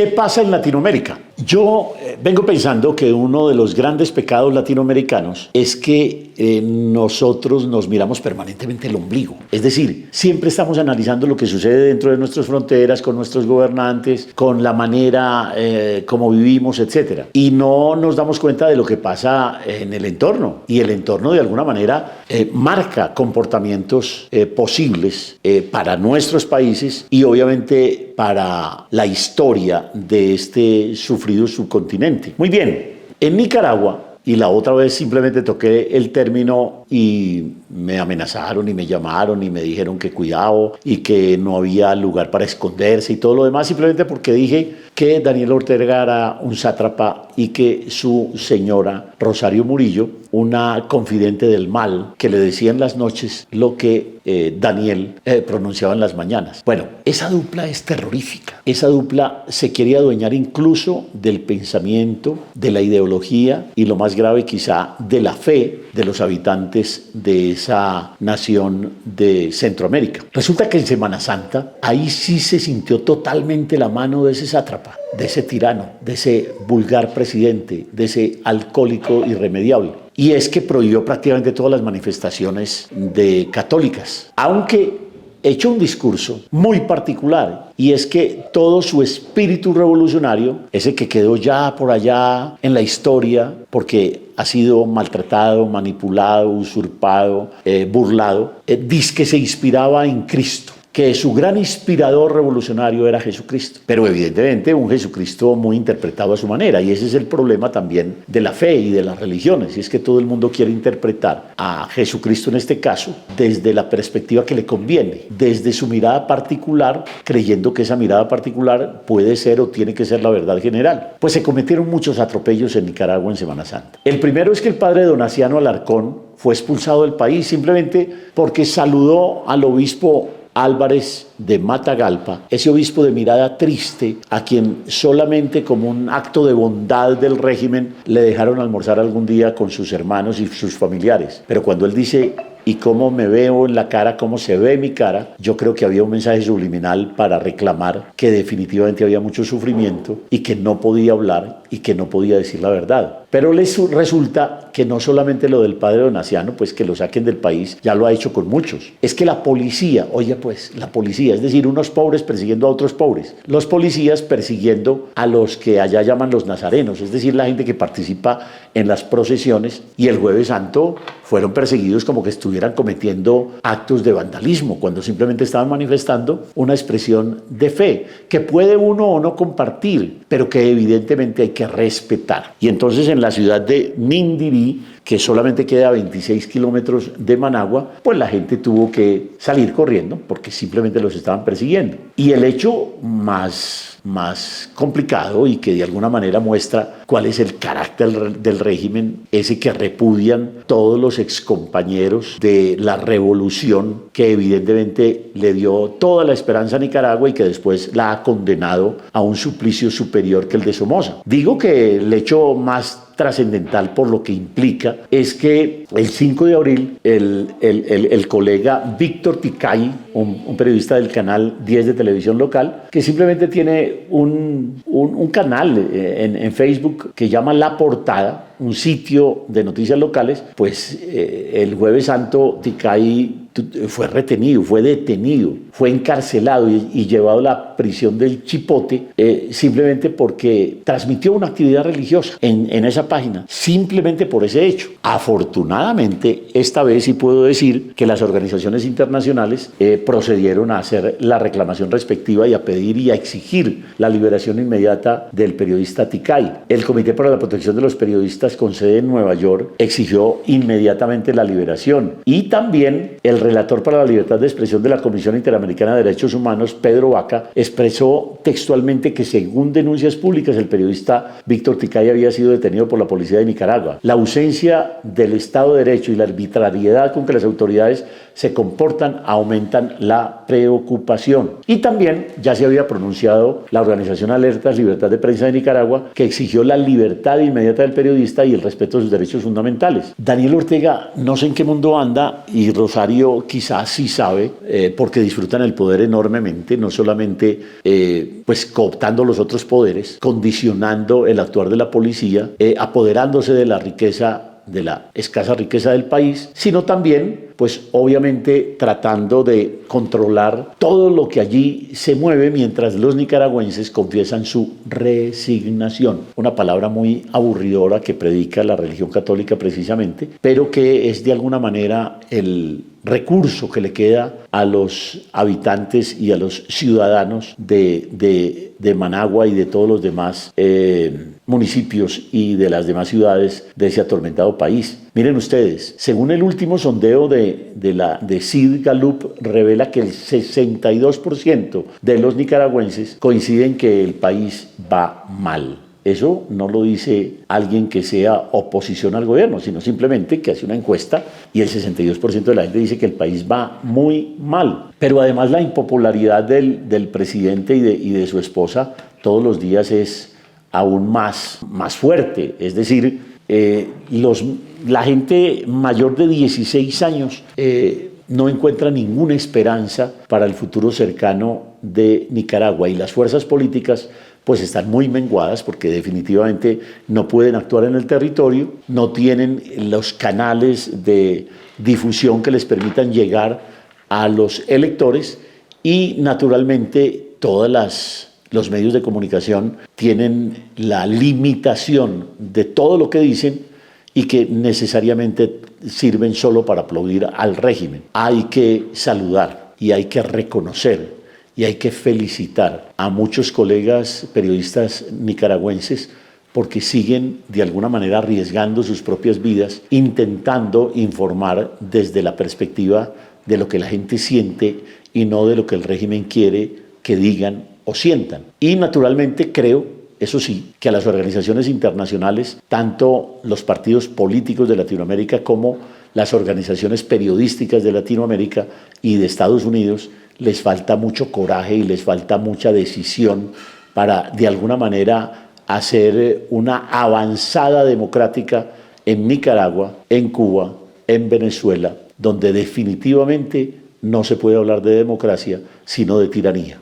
¿Qué pasa en Latinoamérica? Yo vengo pensando que uno de los grandes pecados latinoamericanos es que nosotros nos miramos permanentemente el ombligo. Es decir, siempre estamos analizando lo que sucede dentro de nuestras fronteras, con nuestros gobernantes, con la manera como vivimos, etc. Y no nos damos cuenta de lo que pasa en el entorno. Y el entorno, de alguna manera, marca comportamientos posibles para nuestros países y obviamente para la historia de este sufrido subcontinente. Muy bien, en Nicaragua, y la otra vez simplemente toqué el término y me amenazaron y me llamaron y me dijeron que cuidado y que no había lugar para esconderse y todo lo demás, simplemente porque dije que Daniel Ortega era un sátrapa y que su señora Rosario Murillo, una confidente del mal, que le decía en las noches lo que Daniel pronunciaba en las mañanas. Bueno, esa dupla es terrorífica. Esa dupla se quiere adueñar incluso del pensamiento, de la ideología y, lo más grave quizá, de la fe de los habitantes de esa nación de Centroamérica. Resulta que en Semana Santa ahí sí se sintió totalmente la mano de ese sátrapa, de ese tirano, de ese vulgar presidente, de ese alcohólico irremediable. Y es que prohibió prácticamente todas las manifestaciones de católicas, aunque hecho un discurso muy particular, y es que todo su espíritu revolucionario, ese que quedó ya por allá en la historia, porque ha sido maltratado, manipulado, usurpado, burlado, dice que se inspiraba en Cristo, que su gran inspirador revolucionario era Jesucristo, pero evidentemente un Jesucristo muy interpretado a su manera, y ese es el problema también de la fe y de las religiones, y es que todo el mundo quiere interpretar a Jesucristo en este caso desde la perspectiva que le conviene, desde su mirada particular, creyendo que esa mirada particular puede ser o tiene que ser la verdad general. Pues se cometieron muchos atropellos en Nicaragua en Semana Santa. El primero es que el padre Donaciano Alarcón fue expulsado del país simplemente porque saludó al obispo Álvarez de Matagalpa, ese obispo de mirada triste, a quien solamente como un acto de bondad del régimen le dejaron almorzar algún día con sus hermanos y sus familiares. Pero cuando él dice: ¿y cómo me veo en la cara, cómo se ve mi cara?, yo creo que había un mensaje subliminal para reclamar que definitivamente había mucho sufrimiento y que no podía hablar y que no podía decir la verdad. Pero resulta que no solamente lo del padre Donaciano, pues que lo saquen del país, ya lo ha hecho con muchos. Es que la policía, oye pues, la policía, es decir, unos pobres persiguiendo a otros pobres. Los policías persiguiendo a los que allá llaman los nazarenos, es decir, la gente que participa en las procesiones, y el Jueves Santo fueron perseguidos como que estuvieran cometiendo actos de vandalismo, cuando simplemente estaban manifestando una expresión de fe, que puede uno o no compartir, pero que evidentemente hay que respetar. Y entonces en la ciudad de Nindirí, que solamente queda a 26 kilómetros de Managua, pues la gente tuvo que salir corriendo porque simplemente los estaban persiguiendo. Y el hecho más complicado y que de alguna manera muestra cuál es el carácter del régimen, ese que repudian todos los excompañeros de la revolución que evidentemente le dio toda la esperanza a Nicaragua y que después la ha condenado a un suplicio superior que el de Somoza. Digo que el hecho más trascendental por lo que implica es que el 5 de abril el colega Víctor Ticay, un periodista del canal 10 de televisión local, que simplemente tiene un canal en Facebook que llama La Portada, un sitio de noticias locales, pues el Jueves Santo Ticay fue retenido, fue detenido, fue encarcelado y llevado a la prisión del Chipote simplemente porque transmitió una actividad religiosa en esa página, simplemente por ese hecho. Afortunadamente, esta vez sí puedo decir que las organizaciones internacionales procedieron a hacer la reclamación respectiva y a pedir y a exigir la liberación inmediata del periodista Ticay. El Comité para la Protección de los Periodistas con sede en Nueva York exigió inmediatamente la liberación, y también el relator para la libertad de expresión de la Comisión Interamericana de Derechos Humanos, Pedro Vaca, expresó textualmente que, según denuncias públicas, el periodista Víctor Ticay había sido detenido por la policía de Nicaragua. La ausencia del Estado de Derecho y la arbitrariedad con que las autoridades se comportan aumentan la preocupación. Y también ya se había pronunciado la organización Alertas Libertad de Prensa de Nicaragua, que exigió la libertad inmediata del periodista y el respeto a sus derechos fundamentales. Daniel Ortega no sé en qué mundo anda, y Rosario pero quizás sí sabe, porque disfrutan el poder enormemente, no solamente pues cooptando los otros poderes, condicionando el actuar de la policía, apoderándose de la riqueza, de la escasa riqueza del país, sino también, pues obviamente tratando de controlar todo lo que allí se mueve mientras los nicaragüenses confiesan su resignación. Una palabra muy aburridora que predica la religión católica precisamente, pero que es de alguna manera el recurso que le queda a los habitantes y a los ciudadanos de Managua y de todos los demás municipios y de las demás ciudades de ese atormentado país. Miren ustedes, según el último sondeo de Sid Gallup, revela que el 62% de los nicaragüenses coinciden que el país va mal. Eso no lo dice alguien que sea oposición al gobierno, sino simplemente que hace una encuesta y el 62% de la gente dice que el país va muy mal. Pero además la impopularidad del presidente y de su esposa todos los días es aún más fuerte. Es decir, la gente mayor de 16 años no encuentra ninguna esperanza para el futuro cercano de Nicaragua y las fuerzas políticas pues están muy menguadas porque definitivamente no pueden actuar en el territorio, no tienen los canales de difusión que les permitan llegar a los electores y naturalmente los medios de comunicación tienen la limitación de todo lo que dicen y que necesariamente sirven solo para aplaudir al régimen. Hay que saludar y hay que reconocer y hay que felicitar a muchos colegas periodistas nicaragüenses porque siguen de alguna manera arriesgando sus propias vidas, intentando informar desde la perspectiva de lo que la gente siente y no de lo que el régimen quiere que digan o sientan. Y naturalmente creo, eso sí, que a las organizaciones internacionales, tanto los partidos políticos de Latinoamérica como las organizaciones periodísticas de Latinoamérica y de Estados Unidos, les falta mucho coraje y les falta mucha decisión para, de alguna manera, hacer una avanzada democrática en Nicaragua, en Cuba, en Venezuela, donde definitivamente no se puede hablar de democracia, sino de tiranía.